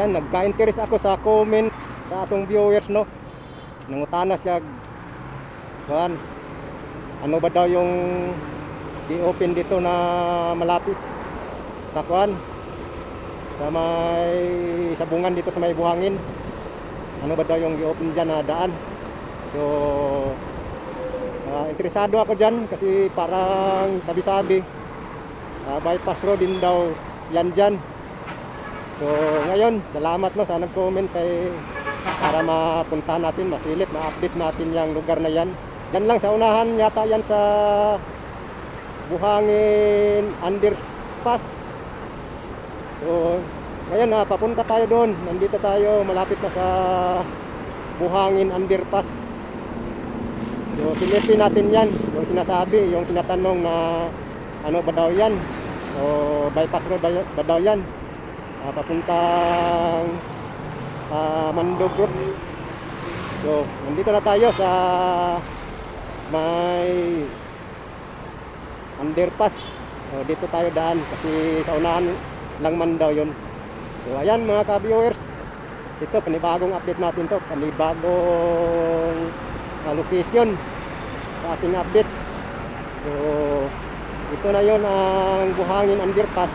Ayan, nagka-interest ako sa comment sa atong viewers, no. Nangutana siya kuan, ano ba daw yung i-open dito na malapit sa kuan, sa may sabungan dito sa may buhangin. Ano ba daw yung i-open dyan na daan? So interesado ako dyan kasi parang sabi-sabi bypass road din daw yan dyan. So ngayon, salamat no sa nag-comment kay para mapunta natin, masilip, ma-update natin yung lugar na yan. Yan lang sa unahan yata yan sa Buhangin Underpass. So ngayon papunta tayo doon. Nandito tayo, malapit na sa Buhangin Underpass. So silipin natin yan, yung sinasabi, yung tinatanong na ano ba daw yan, o bypass road ba daw yan, papuntang Mandog Road. So nandito na tayo sa may underpass. So, dito tayo daan kasi sa unahan lang man daw yun. So ayan mga ka-viewers, ito panibagong update natin to, panibagong location sa ating update. So ito na yon ang Buhangin Underpass.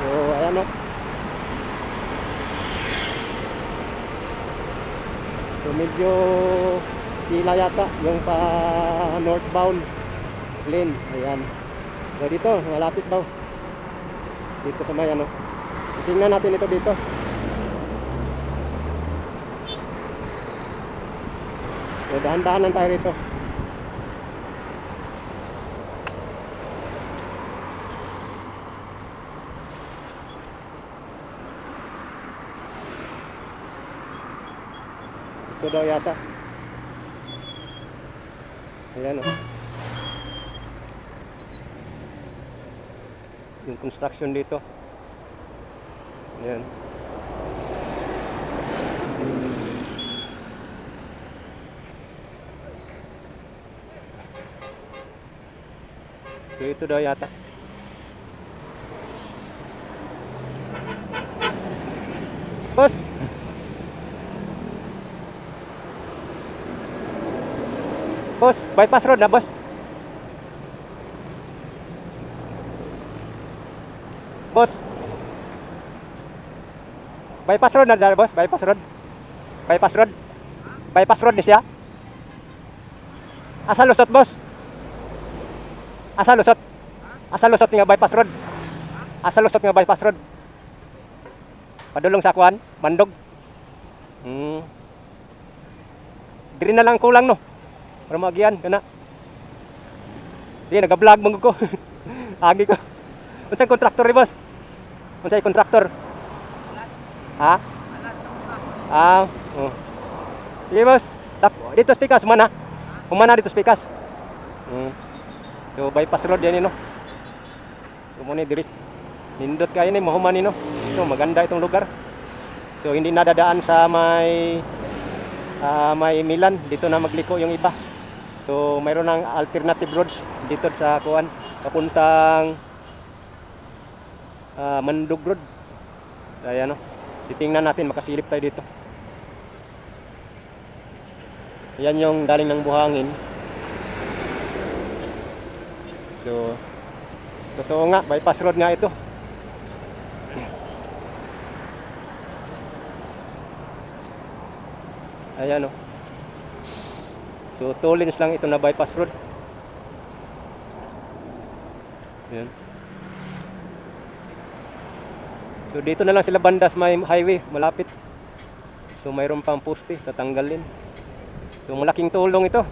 So ayan o. So medyo tila yata yung pa northbound lane. Ayan. So dito malapit daw dito sa may ano. Tingnan natin ito dito. So dahan-dahan lang tayo rito. Ito daw yata. Ayan o. Yung construction dito. Ayan. So ito daw yata. Boss! Boss, bypass road na boss. Boss. Bypass road na dyan boss, bypass road. Bypass road. Bypass road ni siya. Asa lusot boss? Asa lusot? Asa lusot nga bypass road? Asa lusot nga bypass road? Padulong sa kuan, Mandog. Diri na lang kulang no. Para magian kana. Sige, naga-vlog mong ko. Agi ko. Unsang kontraktor ni boss? Unsay kontraktor? Ha? Oh. Sige boss. Dito spikas mana? Humana dito spikas. So bypass road yan no. So mo ni diri nindot kayo ni mahuman ni no. So maganda itong lugar. So hindi nadadaan sa may Milan, dito na magliko yung iba. So mayroon ng alternative roads dito sa kuan papuntang Mandog Road. Ayan no. Titingnan natin makasilip tayo dito. Yan yung daling ng buhangin. So totoo nga, bypass road nga ito. Ayan o. So 2 lanes lang ito na bypass road. Ayan. So dito na lang sila banda sa may highway, malapit. So mayroon pang poste, tatanggalin. So malaking tulong ito.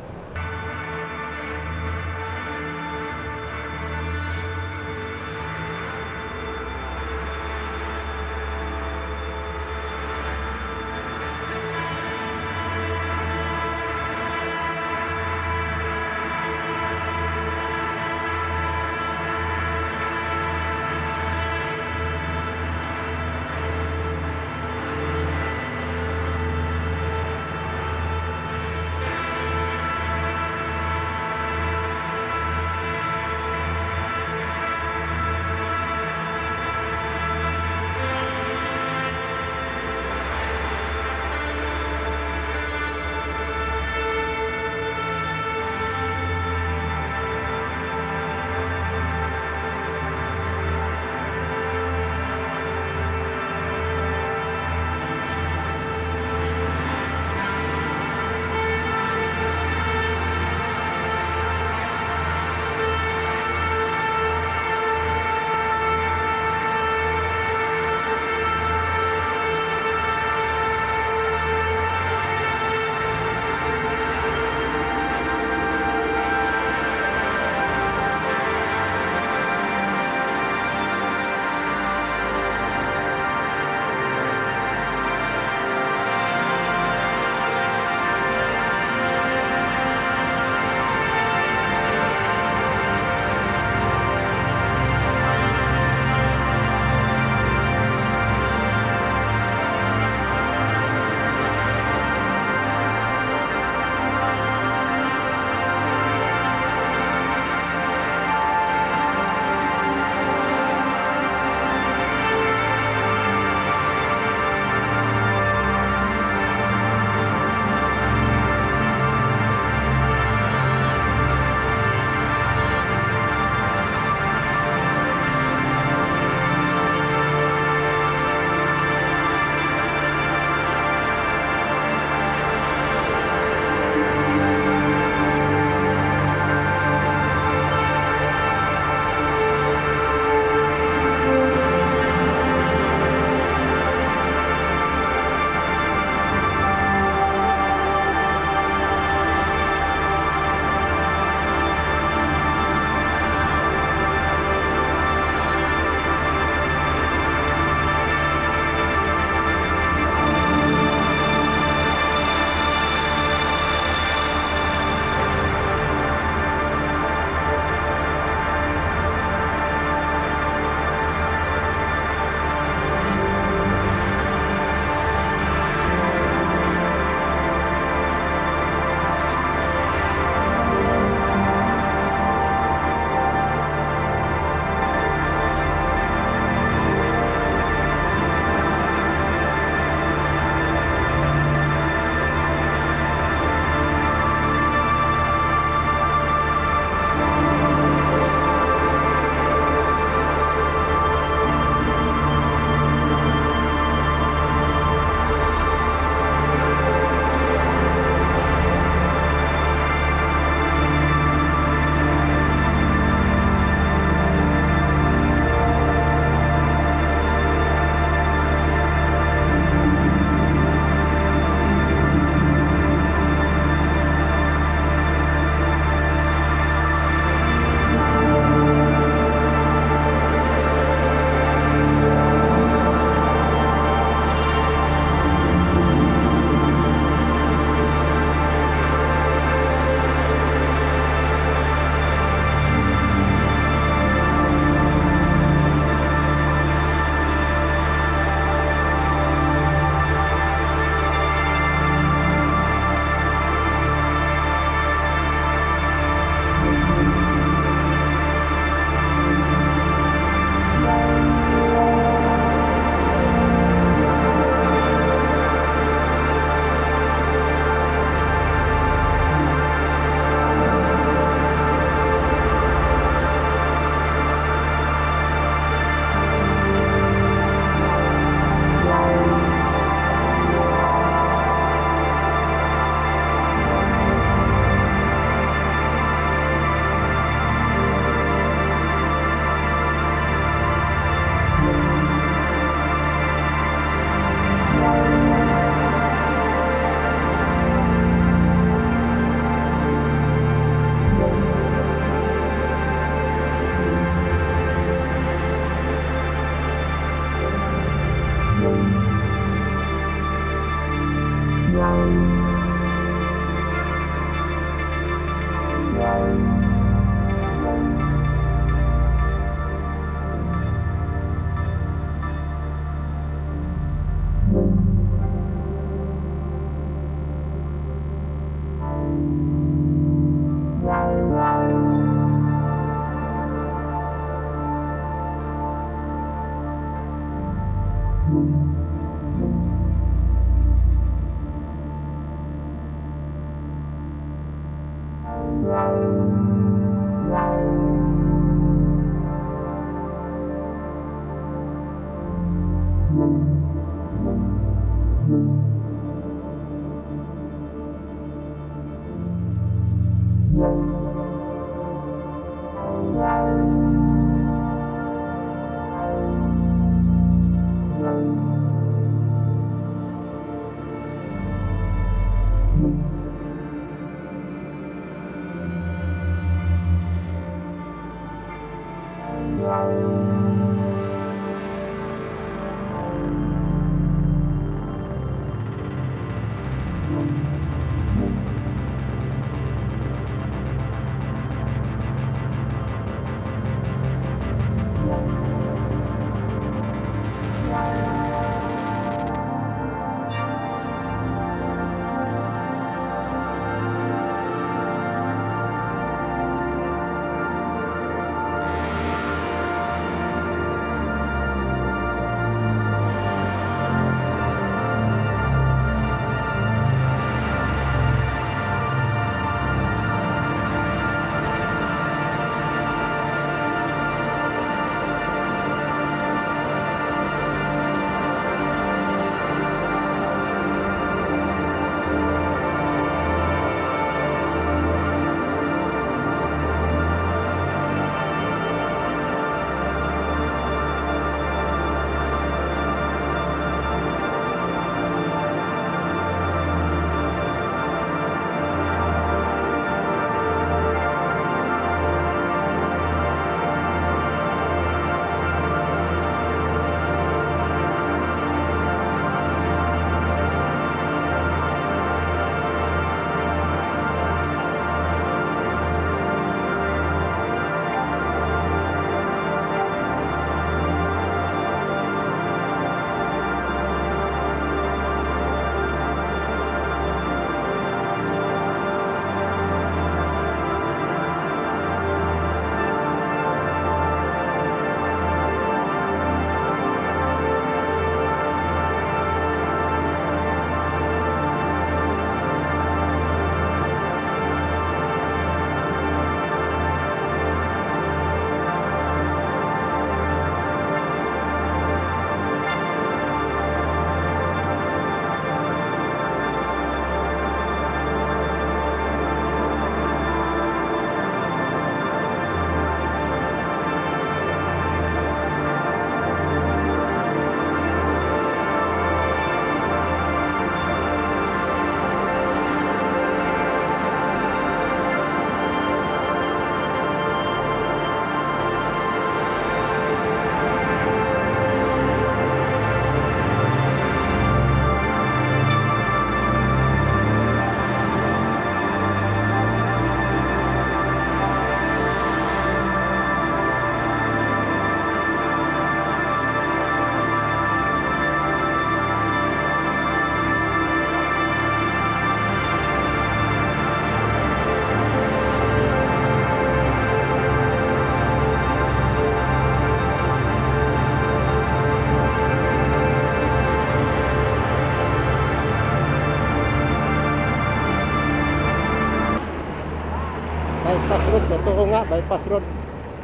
Bypass road, totoo nga, bypass road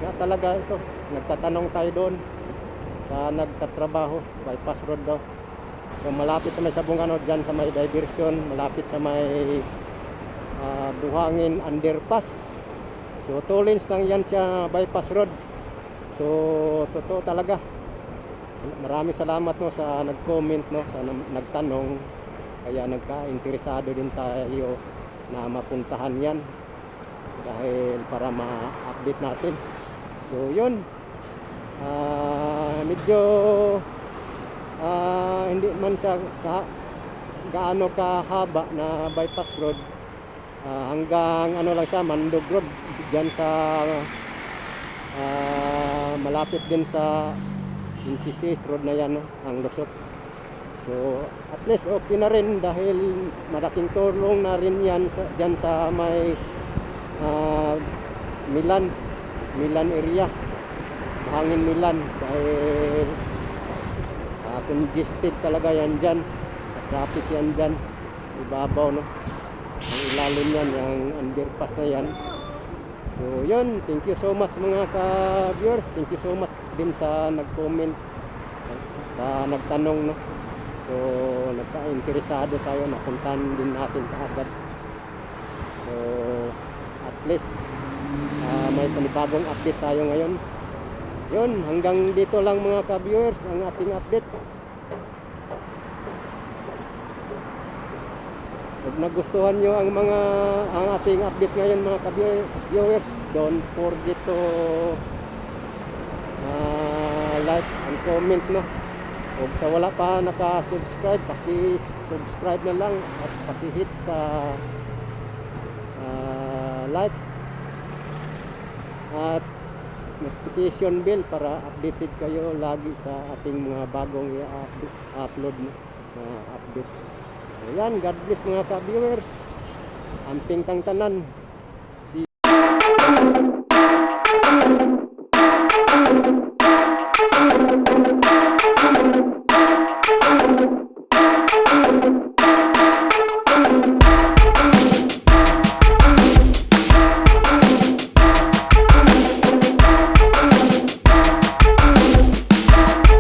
nga talaga ito. Nagtatanong tayo doon sa nagtatrabaho, bypass road daw. So malapit sa may Sabungan, dyan sa may diversion, malapit sa may Buhangin underpass. So 2 lanes lang yan siya, bypass road. So totoo talaga. Maraming salamat no sa nag-comment no, sa nagtanong. Kaya nagka-interesado din tayo na mapuntahan yan dahil para ma-update natin. So yun, medyo hindi man siya gaano kahaba na bypass road, hanggang ano lang siya, Mandog Road dyan sa malapit din sa NCC's road na yan no, ang lusot. So at least okay na rin dahil malaking tulong na rin yan dyan sa may Milan area, Buhangin Milan, dahil congested talaga yan dyan, traffic yan dyan, ibabaw no, ang ilalim yan, yung underpass na yan. So yun, thank you so much mga ka-viewers, thank you so much din sa nag-comment, sa nagtanong no. So nagka-interesado tayo, napuntahan din natin kaagad. So at least may panibagong update tayo ngayon. Yun, hanggang dito lang mga ka-viewers ang ating update. Kung nagustuhan nyo ang ating update ngayon mga ka-viewers, don't forget to comment no. Kung sa wala pa naka-subscribe, paki-subscribe na lang at paki-hit sa like at notification bell para updated kayo lagi sa ating mga bagong i-upload na update. Ayan, God bless mga ka-viewers. Amping tang tanan. See you.